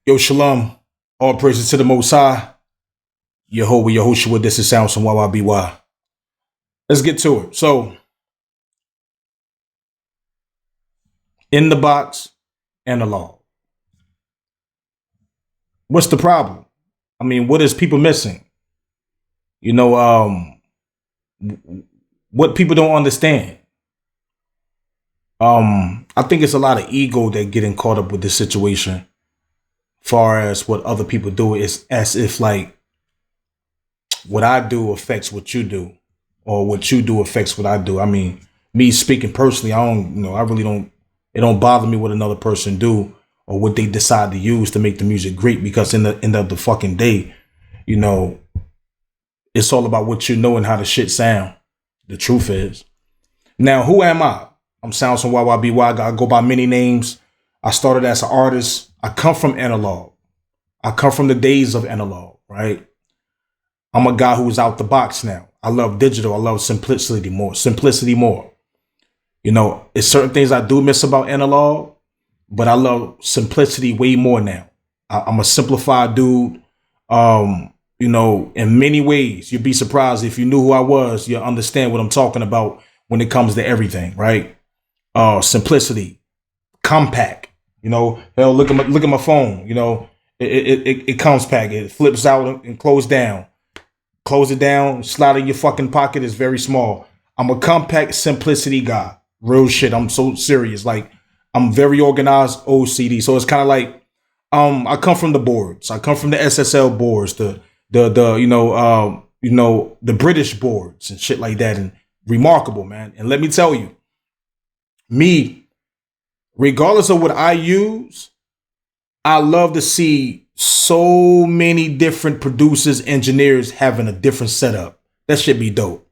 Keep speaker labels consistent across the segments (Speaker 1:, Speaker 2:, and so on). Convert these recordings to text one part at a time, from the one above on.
Speaker 1: Yo, shalom. All praises to the Most High. Yehovah, Yehoshua, this is Sounds from YYBY. Let's get to it. So, in the box, analog. What's the problem? I mean, what is people missing? What people don't understand. I think it's a lot of ego that getting caught up with this situation. Far as what other people do, is as if like what I do affects what you do, or what you do affects what I do. I mean, me speaking personally, I really don't. It don't bother me what another person do or what they decide to use to make the music great, because in the end of the fucking day, it's all about what you know and how the shit sound. The truth is. Now, who am I? I'm Sounds from YYBY. I go by many names. I started as an artist. I come from analog. I come from the days of analog, right? I'm a guy who's out the box now. I love digital. I love simplicity more. It's certain things I do miss about analog, but I love simplicity way more now. I'm a simplified dude. In many ways, you'd be surprised if you knew who I was. You'll understand what I'm talking about when it comes to everything, right? Simplicity, compact. Hell, look at my phone. It comes packed. It flips out and closes down. Close it down. Slide in your fucking pocket. It's very small. I'm a compact simplicity guy. Real shit. I'm so serious. Like, I'm very organized. OCD. So it's kind of like, I come from the boards. I come from the SSL boards. The British boards and shit like that. And remarkable, man. And let me tell you, me, regardless of what I use, I love to see so many different producers, engineers having a different setup. That should be dope.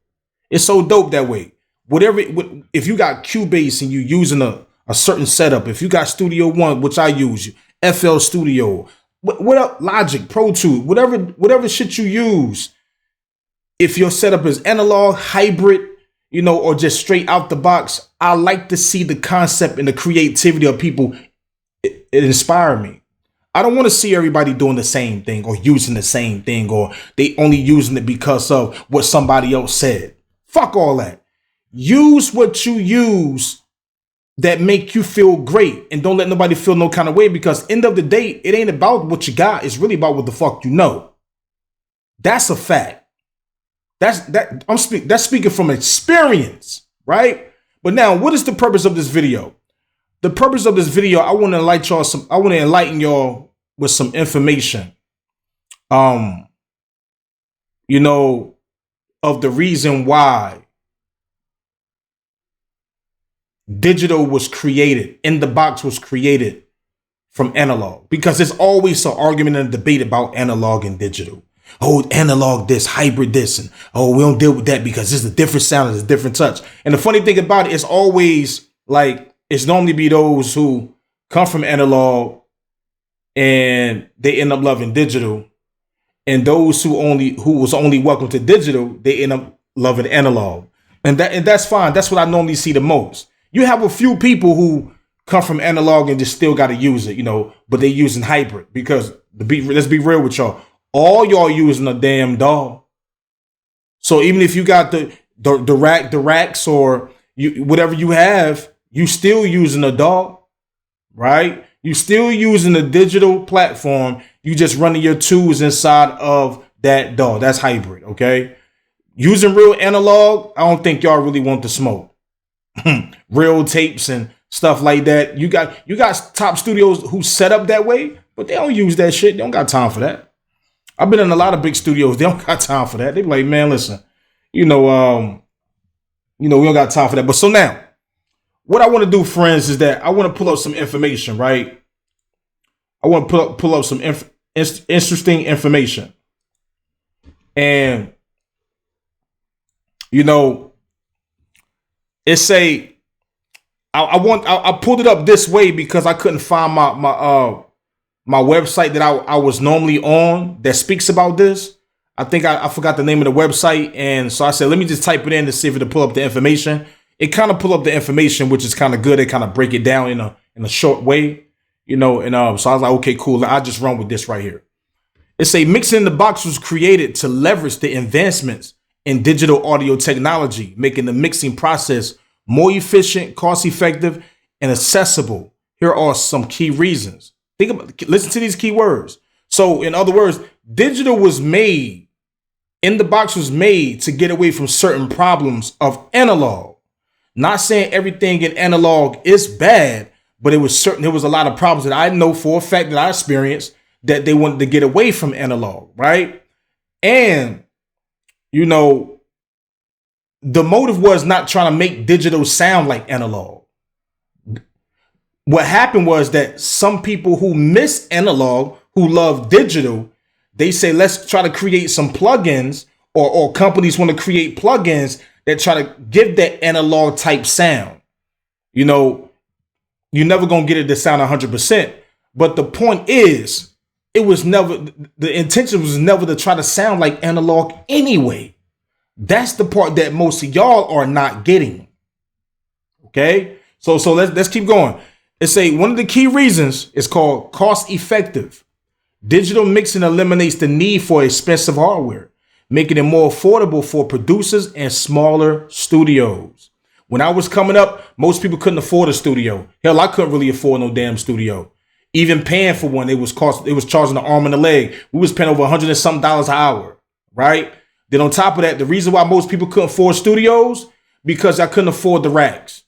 Speaker 1: It's so dope that way. If you got Cubase and you using a certain setup, if you got Studio One, which I use, FL Studio, what Logic, Pro Tools, whatever shit you use, if your setup is analog, hybrid, or just straight out the box, I like to see the concept and the creativity of people. It inspires me. I don't want to see everybody doing the same thing or using the same thing, or they only using it because of what somebody else said. Fuck all that. Use what you use that make you feel great, and don't let nobody feel no kind of way, because end of the day, it ain't about what you got. It's really about what the fuck you know. That's a fact. That's speaking from experience, right? But now, what is the purpose of this video? The purpose of this video, I want to enlighten y'all with some information. Of the reason why digital was created, in the box was created from analog. Because there's always an argument and a debate about analog and digital. Oh, analog this, hybrid this, and we don't deal with that because it's a different sound, it's a different touch. And the funny thing about it is always like, it's normally be those who come from analog and they end up loving digital, and those who was only welcome to digital, they end up loving analog, and that's fine. That's what I normally see the most. You have a few people who come from analog and just still got to use it, but they using hybrid because let's be real with y'all. All y'all using a damn DAW. So even if you got the racks or whatever you have, you still using a DAW, right? You still using a digital platform. You just running your tools inside of that DAW. That's hybrid, okay? Using real analog, I don't think y'all really want to smoke. Real tapes and stuff like that. You got top studios who set up that way, but they don't use that shit. They don't got time for that. I've been in a lot of big studios. They don't got time for that. They be like, man, listen, we don't got time for that. But so now, what I want to do, friends, is that I want to pull up some information, right? I want to pull up some interesting information. And, it's I pulled it up this way because I couldn't find my website that I was normally on that speaks about this. I think I forgot the name of the website. And so I said, let me just type it in to see if it'll pull up the information. It kind of pull up the information, which is kind of good. They kind of break it down in a short way. you know, and so I was like, okay, cool. I'll just run with this right here. It say mixing in the box was created to leverage the advancements in digital audio technology, making the mixing process more efficient, cost effective, and accessible. Here are some key reasons. Listen to these key words. So in other words, digital was made, in the box was made to get away from certain problems of analog. Not saying everything in analog is bad, but there was a lot of problems that I know for a fact that I experienced that they wanted to get away from analog, right? And, you know, the motive was not trying to make digital sound like analog. What happened was that some people who miss analog, who love digital, they say, let's try to create some plugins, or companies want to create plugins that try to give that analog type sound. You know, you're never going to get it to sound 100%. But the point is, the intention was never to try to sound like analog anyway. That's the part that most of y'all are not getting. Okay, so let's keep going. It say one of the key reasons is called cost effective. Digital mixing eliminates the need for expensive hardware, making it more affordable for producers and smaller studios. When I was coming up, most people couldn't afford a studio. Hell, I couldn't really afford no damn studio. Even paying for one, it was charging an arm and a leg. We was paying over $100 and something an hour, right? Then on top of that, the reason why most people couldn't afford studios, because I couldn't afford the racks.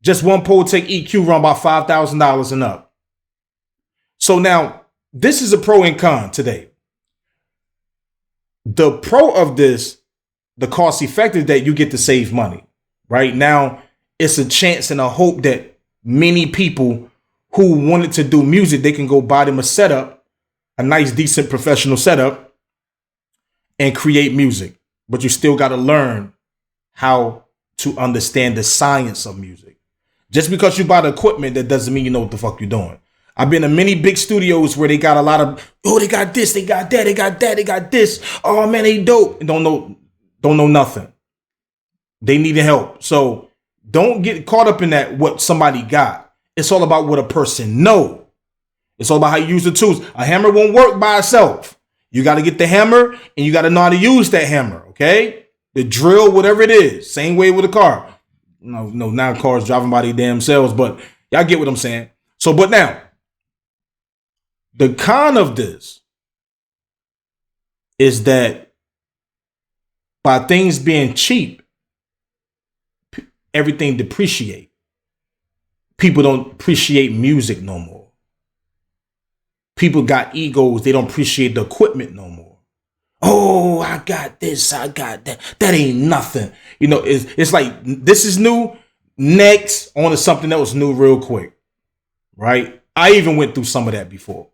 Speaker 1: Just one Pultec EQ run about $5,000 and up. So now, this is a pro and con today. The pro of this, the cost effective, that you get to save money. Right now, it's a chance and a hope that many people who wanted to do music, they can go buy them a setup, a nice, decent professional setup, and create music. But you still got to learn how to understand the science of music. Just because you buy the equipment, that doesn't mean you know what the fuck you're doing. I've been in many big studios where they got a lot of, oh, they got this, they got that, they got that, they got this. Oh man, they dope. And don't know nothing. They needed help. So don't get caught up in that, what somebody got. It's all about what a person know. It's all about how you use the tools. A hammer won't work by itself. You got to get the hammer and you got to know how to use that hammer. Okay. The drill, whatever it is. Same way with a car. No, now cars driving by their damn selves, but y'all get what I'm saying. So, but now, the con of this is that by things being cheap, everything depreciate. People don't appreciate music no more. People got egos. They don't appreciate the equipment no more. Oh, I got this. I got that. That ain't nothing. You know, it's like, this is new. Next, on to something that was new real quick. Right? I even went through some of that before.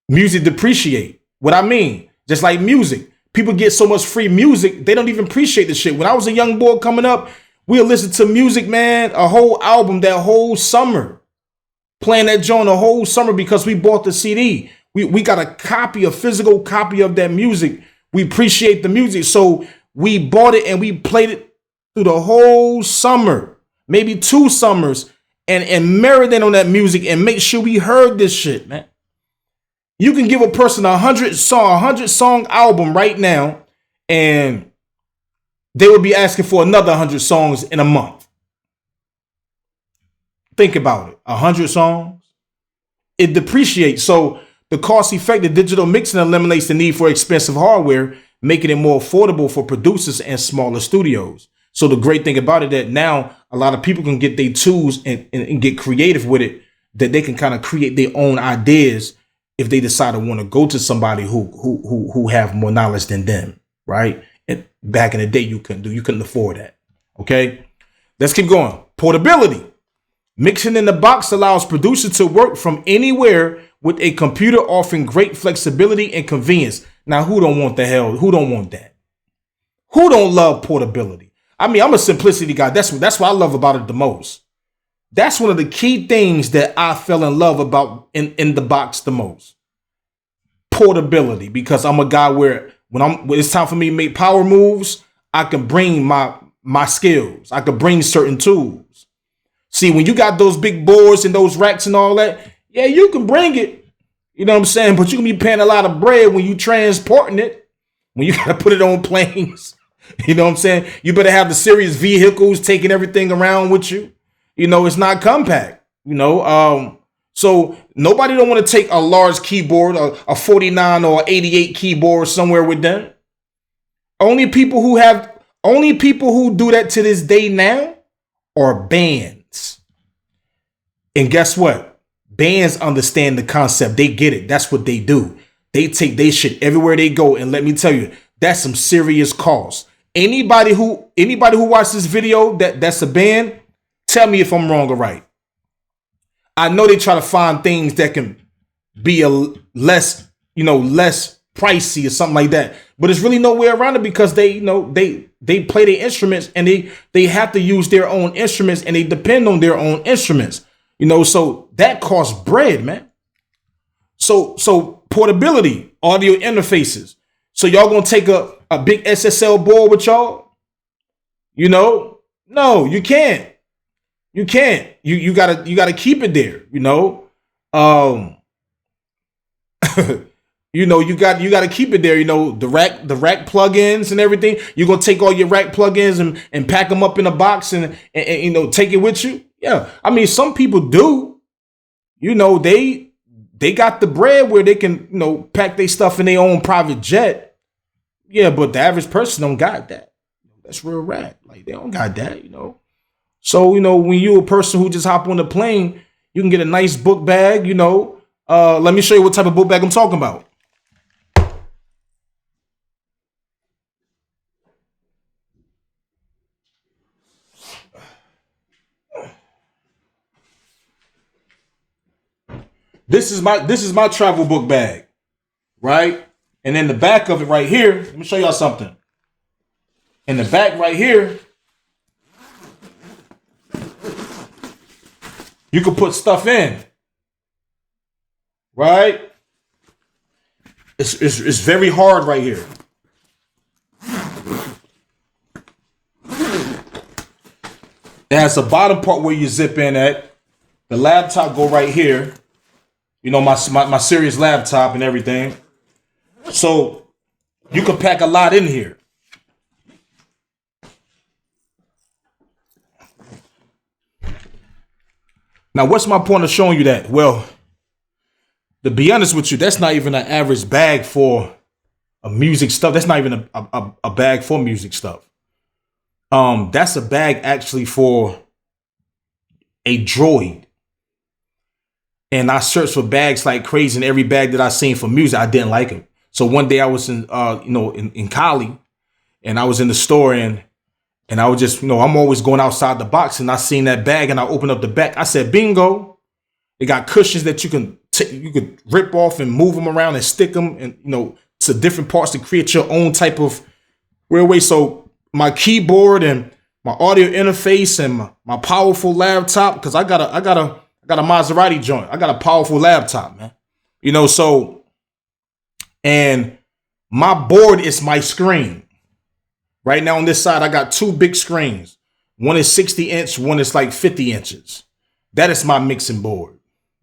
Speaker 1: Music depreciate. What I mean, just like music. People get so much free music, they don't even appreciate the shit. When I was a young boy coming up, we'll listen to music, man, a whole album that whole summer. Playing that joint a whole summer because we bought the CD. We got a physical copy of that music. We appreciate the music. So we bought it and we played it through the whole summer, maybe 2 summers, and marinate on that music and make sure we heard this shit, man. You can give a person a 100 song album right now, and they would be asking for another 100 songs in a month. Think about it. 100 songs. It depreciates. So the cost-effective digital mixing eliminates the need for expensive hardware, making it more affordable for producers and smaller studios. So the great thing about it that now a lot of people can get their tools and get creative with it, that they can kind of create their own ideas if they decide to want to go to somebody who have more knowledge than them, right? And back in the day, you couldn't afford that. Okay, let's keep going. Portability. Mixing in the box allows producers to work from anywhere with a computer, offering great flexibility and convenience. Now, who don't want who don't want that? Who don't love portability? I mean, I'm a simplicity guy. That's what I love about it the most. That's one of the key things that I fell in love about in the box the most. Portability, because I'm a guy where when it's time for me to make power moves, I can bring my skills. I can bring certain tools. See, when you got those big boards and those racks and all that, yeah, you can bring it. You know what I'm saying? But you can be paying a lot of bread when you transporting it, when you got to put it on planes. You know what I'm saying? You better have the serious vehicles taking everything around with you. You know, it's not compact, you know. So nobody don't want to take a large keyboard, a 49 or 88 keyboard somewhere with them. Only people who do that to this day now are bands. And guess what? Bands understand the concept. They get it. That's what they do. They take their shit everywhere they go. And let me tell you, that's some serious cost. Anybody who watched this video that's a band, tell me if I'm wrong or right. I know they try to find things that can be less pricey or something like that, but there's really no way around it because they play their instruments and they have to use their own instruments and they depend on their own instruments, you know, so that costs bread, man. So portability, audio interfaces. So y'all gonna take a big SSL board with y'all? You know, no, you can't. You can't. You gotta keep it there. You know, you know you gotta keep it there. You know, the rack plugins and everything. You're gonna take all your rack plugins and pack them up in a box and you know take it with you. Yeah, I mean some people do. You know they got the bread where they can pack their stuff in their own private jet. Yeah, but the average person don't got that. That's real rap. Like they don't got that. You know. So, you know, when you're a person who just hop on the plane, you can get a nice book bag, you know. Let me show you what type of book bag I'm talking about. This is my travel book bag, right? And in the back of it right here, let me show y'all something. In the back right here, you can put stuff in, right? It's very hard right here. It has a bottom part where you zip in at. The laptop go right here. You know, my serious laptop and everything. So you can pack a lot in here. Now, what's my point of showing you that? Well, to be honest with you, that's not even an average bag for a music stuff. That's not even a bag for music stuff. That's a bag actually for a droid. And I searched for bags like crazy, and every bag that I seen for music, I didn't like them. So one day I was in Cali, and I was in the store and I was just, I'm always going outside the box, and I seen that bag and I opened up the back. I said, bingo. It got cushions that you could rip off and move them around and stick them and, to different parts to create your own type of railway. So my keyboard and my audio interface and my powerful laptop, because I got a Maserati joint. I got a powerful laptop, man. And my board is my screen. Right now on this side, I got two big screens. One is 60 inch, one is like 50 inches. That is my mixing board.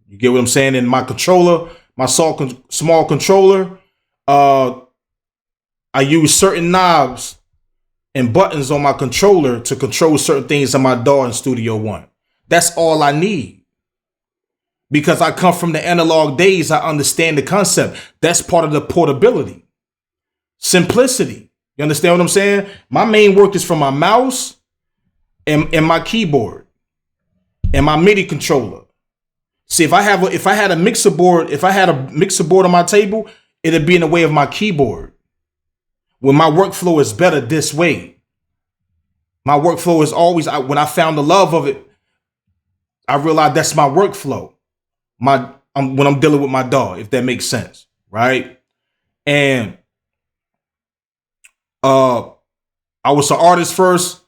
Speaker 1: You get what I'm saying? And my controller, my small controller, I use certain knobs and buttons on my controller to control certain things in my DAW in Studio One. That's all I need. Because I come from the analog days, I understand the concept. That's part of the portability. Simplicity. You understand what I'm saying? My main work is from my mouse and my keyboard and my MIDI controller. See, if I had a mixer board on my table, it'd be in the way of my keyboard. When my workflow is better this way. My workflow is always, when I found the love of it, I realized that's my workflow. When I'm dealing with my DAW, if that makes sense, right? And I was an artist first,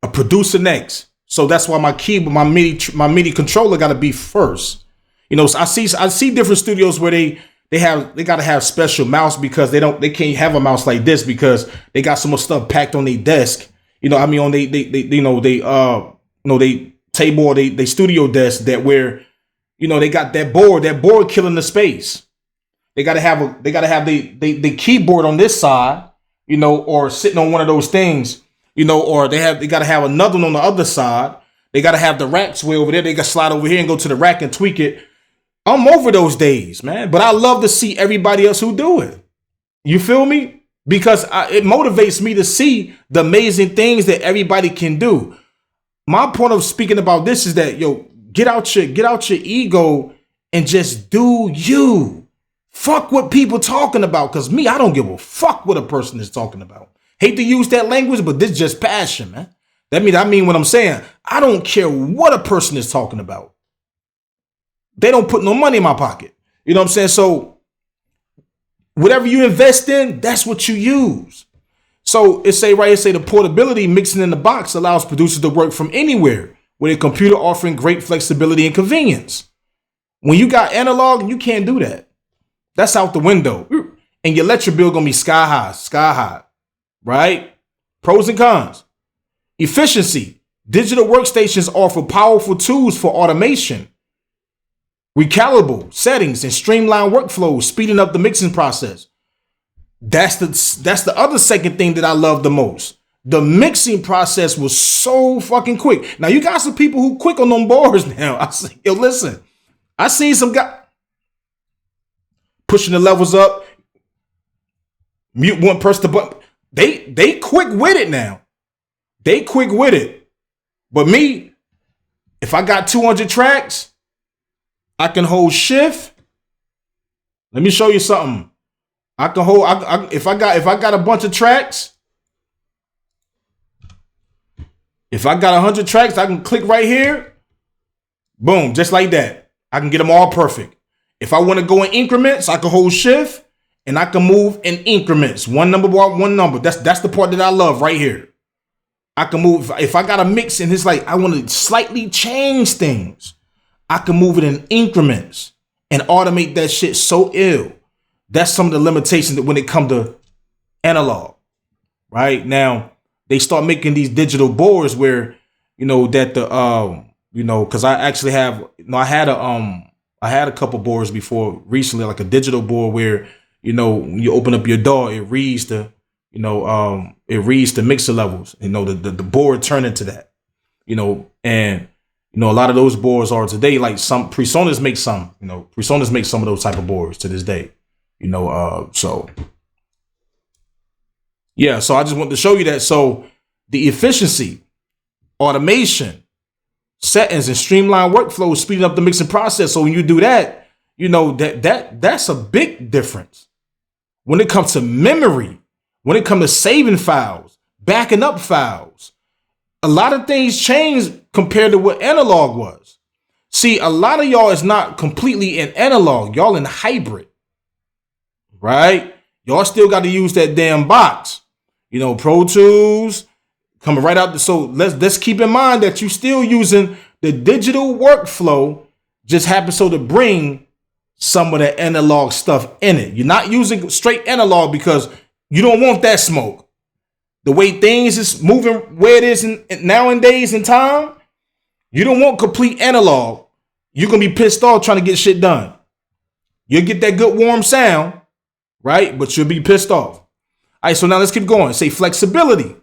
Speaker 1: a producer next. So that's why my keyboard, my MIDI controller got to be first. So I see different studios where they got to have special mouse because they can't have a mouse like this because they got so much stuff packed on their desk. They take table or they studio desk that where, you know, they got that board killing the space. They gotta have the keyboard on this side, you know, or sitting on one of those things, you know, or they gotta have another one on the other side. They gotta have the racks way over there. They gotta slide over here and go to the rack and tweak it. I'm over those days, man. But I love to see everybody else who do it. You feel me? Because it motivates me to see the amazing things that everybody can do. My point of speaking about this is that, yo, get out your ego and just do you. Fuck what people talking about. Because me, I don't give a fuck what a person is talking about. Hate to use that language, but this is just passion, man. I mean what I'm saying. I don't care what a person is talking about. They don't put no money in my pocket. You know what I'm saying? So whatever you invest in, that's what you use. So it say the portability mixing in the box allows producers to work from anywhere with a computer offering great flexibility and convenience. When you got analog, you can't do that. That's out the window. And your electric bill gonna be sky high, right? Pros and cons. Efficiency. Digital workstations offer powerful tools for automation, recalibrable settings, and streamlined workflows, speeding up the mixing process. That's the other second thing that I love the most. The mixing process was so fucking quick. Now you got some people who quick on them boards now. I say, yo, listen, I seen some guy pushing the levels up, mute one, press the button. They quick with it now. They quick with it. But me, if I got 200 tracks, I can hold shift. Let me show you something. I can hold. If I got a bunch of tracks, if I got 100 tracks, I can click right here. Boom, just like that. I can get them all perfect. If I want to go in increments, I can hold shift and I can move in increments. One number by one number. That's the part that I love right here. I can move. If I got a mix and it's like I want to slightly change things, I can move it in increments and automate that shit so ill. That's some of the limitations that when it comes to analog, right? Now they start making these digital boards where, you know, that the, you know, cause I actually have, you know, I had a couple boards before recently, like a digital board where, you know, when you open up your door, it reads the, you know, it reads the mixer levels, you know, the board turn into that, you know, and, you know, a lot of those boards are today, like some PreSonus make some, you know, PreSonus make some of those type of boards to this day. You know, so yeah, so I just want to show you that. So the efficiency, automation, settings, and streamlined workflows, speeding up the mixing process. So when you do that, you know, that's a big difference. When it comes to memory, when it comes to saving files, backing up files, a lot of things change compared to what analog was. See, a lot of y'all is not completely in analog. Y'all in hybrid. Right? Y'all still got to use that damn box. You know, Pro Tools coming right out. So let's keep in mind that you're still using the digital workflow, just happens so to bring some of the analog stuff in it. You're not using straight analog because you don't want that smoke. The way things is moving, where it is nowadays in time, you don't want complete analog. You're going to be pissed off trying to get shit done. You'll get that good warm sound, right? But you'll be pissed off. All right, so now let's keep going. Say flexibility.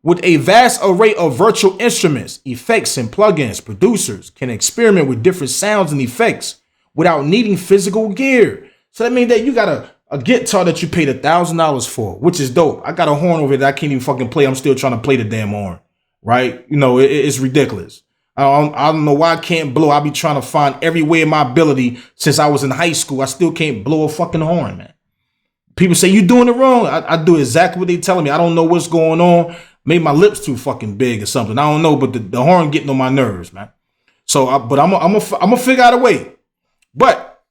Speaker 1: With a vast array of virtual instruments, effects, and plugins, producers can experiment with different sounds and effects without needing physical gear. So that means that you got a guitar that you paid $1,000 for, which is dope. I got a horn over here that I can't even fucking play. I'm still trying to play the damn horn, right? You know, it's ridiculous. I don't know why I can't blow. I be trying to find every way in my ability since I was in high school. I still can't blow a fucking horn, man. People say you doing it wrong. I do exactly what they telling me. I don't know what's going on. Maybe my lips too fucking big or something. I don't know, but the horn getting on my nerves, man. So, I'm gonna figure out a way. But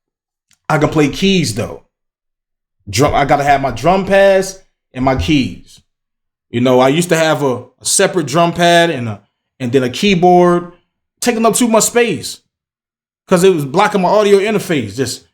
Speaker 1: I can play keys though. I gotta have my drum pads and my keys. You know, I used to have a separate drum pad and then a keyboard, taking up too much space because it was blocking my audio interface.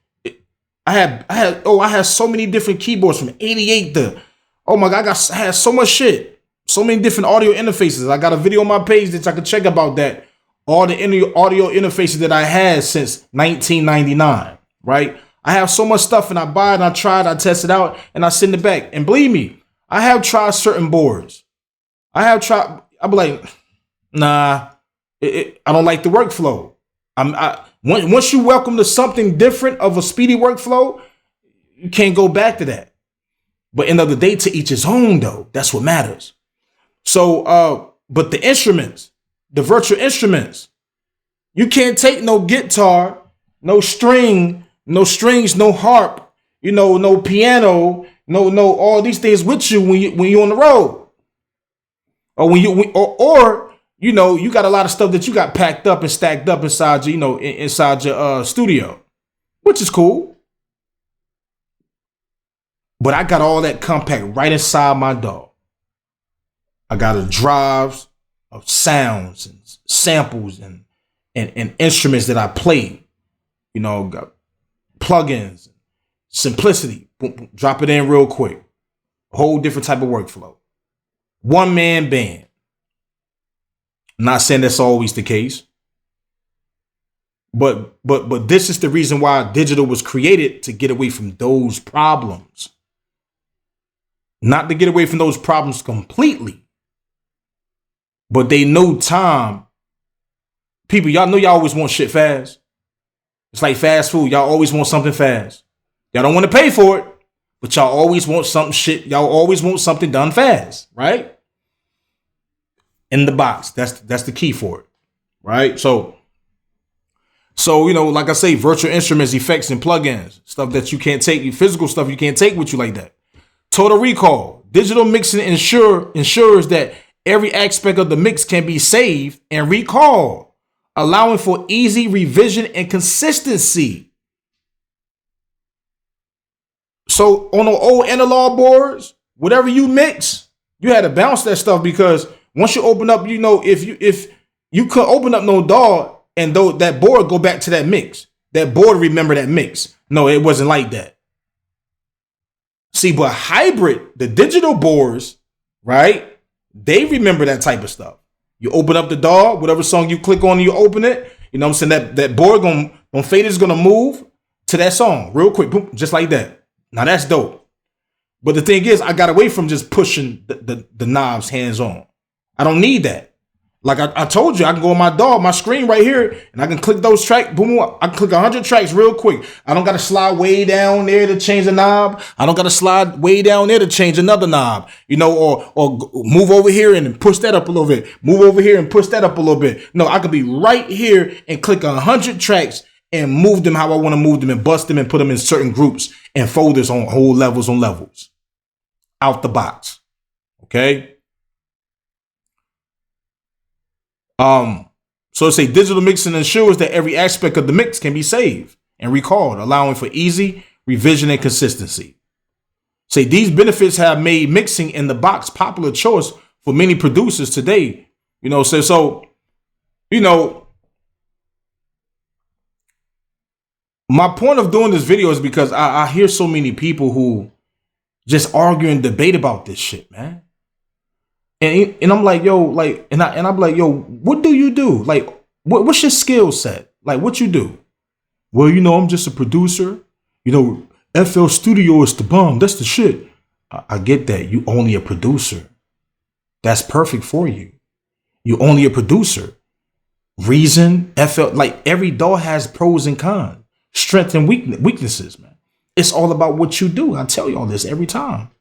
Speaker 1: I had so many different keyboards from 88 to, oh my God, I had so much shit. So many different audio interfaces. I got a video on my page that I can check about that. all the audio interfaces that I had since 1999, right? I have so much stuff and I buy it and I try it, I test it out and I send it back. And believe me, I have tried certain boards. I'll be like, nah, I don't like the workflow. Once you welcome to something different of a speedy workflow, you can't go back to that. But end of the day, to each his own though. That's what matters. So, but the instruments, the virtual instruments, you can't take no guitar, no strings, no harp, no piano, no all these things with you when you're on the road, or you got a lot of stuff that you got packed up and stacked up inside your, inside your studio, which is cool. But I got all that compact right inside my DAW. I got a drives of sounds and samples and instruments that I play. Got plugins, simplicity. Boom, boom, drop it in real quick. A whole different type of workflow. One man band. I'm not saying that's always the case. But this is the reason why digital was created, to get away from those problems. Not to get away from those problems completely. But they know time. People, y'all know y'all always want shit fast. It's like fast food. Y'all always want something fast. Y'all don't want to pay for it, but y'all always want y'all always want something done fast, right? In the box. That's the key for it. Right? So like I say, virtual instruments, effects, and plugins, stuff that you can't take, physical stuff you can't take with you like that. Total recall. Digital mixing ensures that every aspect of the mix can be saved and recalled, allowing for easy revision and consistency. So on the old analog boards, whatever you mix, you had to bounce that stuff, because once you open up, if you could open up no DAW and though that board go back to that mix, that board remember that mix. No, it wasn't like that. See, but hybrid, the digital boards, right? They remember that type of stuff. You open up the DAW, whatever song you click on, you open it. You know what I'm saying? That board fader is gonna move to that song real quick, boom, just like that. Now that's dope. But the thing is, I got away from just pushing the knobs hands on. I don't need that. Like I told you, I can go on my DAW, my screen right here, and I can click those tracks. Boom, I can click 100 tracks real quick. I don't got to slide way down there to change a knob. I don't got to slide way down there to change another knob, or move over here and push that up a little bit. Move over here and push that up a little bit. No, I could be right here and click 100 tracks and move them how I want to move them, and bust them and put them in certain groups and folders on whole levels out the box. Okay. So it's a digital mixing ensures that every aspect of the mix can be saved and recalled, allowing for easy revision and consistency. Say these benefits have made mixing in the box popular choice for many producers today. My point of doing this video is because I hear so many people who just argue and debate about this shit, man. And I'm like, yo, like, and I'm like, yo, what do you do? Like, what's your skill set? Like, what you do? Well, I'm just a producer. FL Studio is the bomb. That's the shit. I get that. You only a producer. That's perfect for you. You only a producer. Reason, FL, like every DAW has pros and cons, strengths and weaknesses, man. It's all about what you do. I tell y'all this every time.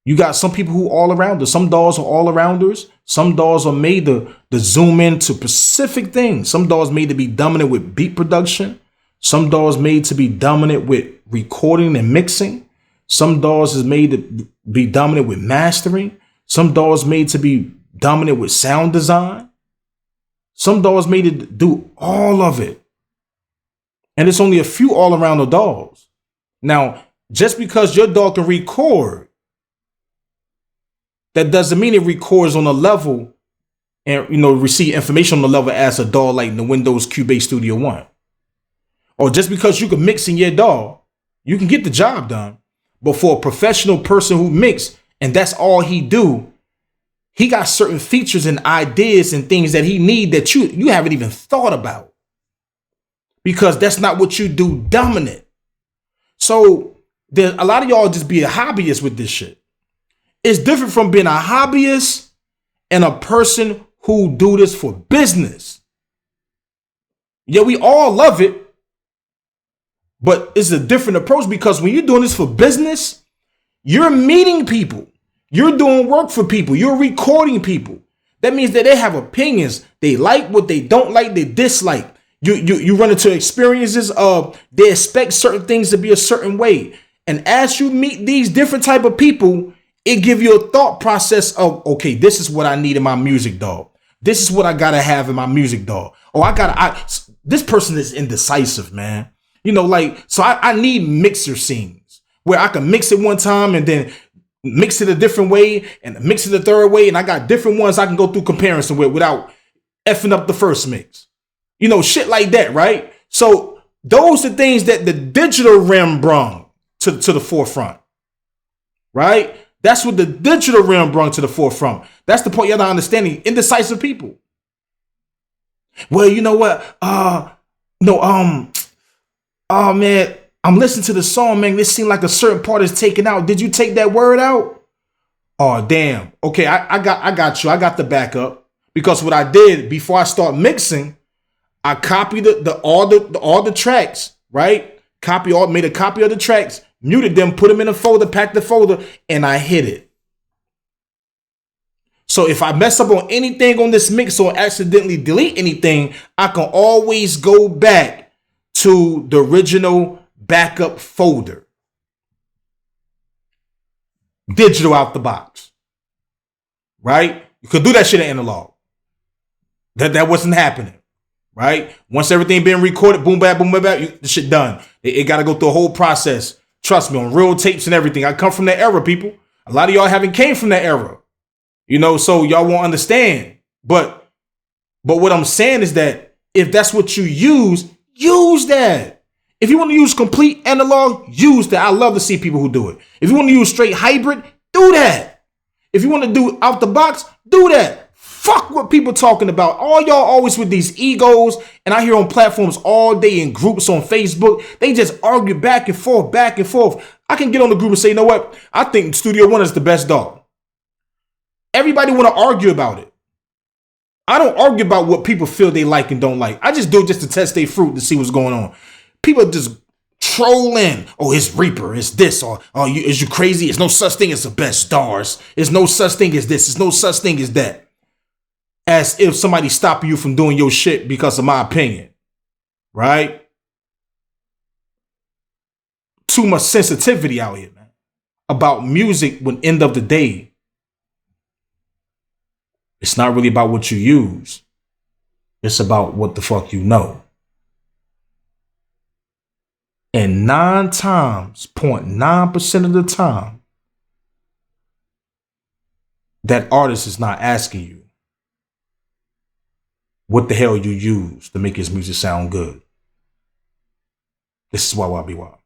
Speaker 1: You got some people who all arounders. Some DAWs are all arounders. Some DAWs are made to zoom into specific things. Some DAWs made to be dominant with beat production. Some DAWs made to be dominant with recording and mixing. Some DAWs is made to be dominant with mastering. Some DAWs made to be dominant with sound design. Some DAWs made to do all of it. And it's only a few all around the DAWs. Now, just because your DAW can record, that doesn't mean it records on a level and, receive information on the level as a DAW like the Windows Cubase Studio One. Or just because you can mix in your DAW, you can get the job done. But for a professional person who mix and that's all he do, he got certain features and ideas and things that he need that you haven't even thought about, because that's not what you do dominant. So there, a lot of y'all just be a hobbyist with this shit. It's different from being a hobbyist and a person who do this for business. Yeah, we all love it, but it's a different approach, because when you're doing this for business, you're meeting people. You're doing work for people. You're recording people. That means that they have opinions. They like what they don't like, they dislike. You run into experiences of they expect certain things to be a certain way. And as you meet these different type of people, it give you a thought process of, okay, this is what I need in my music, dog. This is what I gotta have in my music, dog. Oh, this person is indecisive, man. You know, like, so I need mixer scenes where I can mix it one time and then mix it a different way and mix it a third way. And I got different ones I can go through comparison with without effing up the first mix. You know, shit like that, right? So those are things that the digital realm brung to the forefront, right? That's what the digital realm brung to the forefront. That's the point you're not understanding. Indecisive people. Well, you know what? Oh man, I'm listening to the song, man. This seemed like a certain part is taken out. Did you take that word out? Oh, damn. Okay, I got you. I got the backup, because what I did before I start mixing, I copied all the tracks, right? Made a copy of the tracks, muted them, put them in a folder, packed the folder, and I hit it. So if I mess up on anything on this mix or accidentally delete anything, I can always go back to the original backup folder. Digital out the box, right? You could do that shit in analog. That wasn't happening. Right? Once everything being recorded, boom, bap, the shit done. It got to go through a whole process. Trust me, on real tapes and everything. I come from that era, people. A lot of y'all haven't came from that era. You know, so y'all won't understand. But what I'm saying is that if that's what you use that. If you want to use complete analog, use that. I love to see people who do it. If you want to use straight hybrid, do that. If you want to do out the box, do that. Fuck what people talking about. All y'all always with these egos, and I hear on platforms all day in groups on Facebook, they just argue back and forth, back and forth. I can get on the group and say, you know what? I think Studio One is the best dog. Everybody want to argue about it. I don't argue about what people feel they like and don't like. I just do it just to test their fruit to see what's going on. People just trolling. Oh, it's Reaper. It's this. Or is you crazy? It's no such thing as the best stars. It's no such thing as this. It's no such thing as that. As if somebody stopping you from doing your shit because of my opinion, right? Too much sensitivity out here, man, about music. When end of the day, it's not really about what you use. It's about what the fuck you know. And 0.9% of the time, that artist is not asking you what the hell you use to make his music sound good. This is why be wild.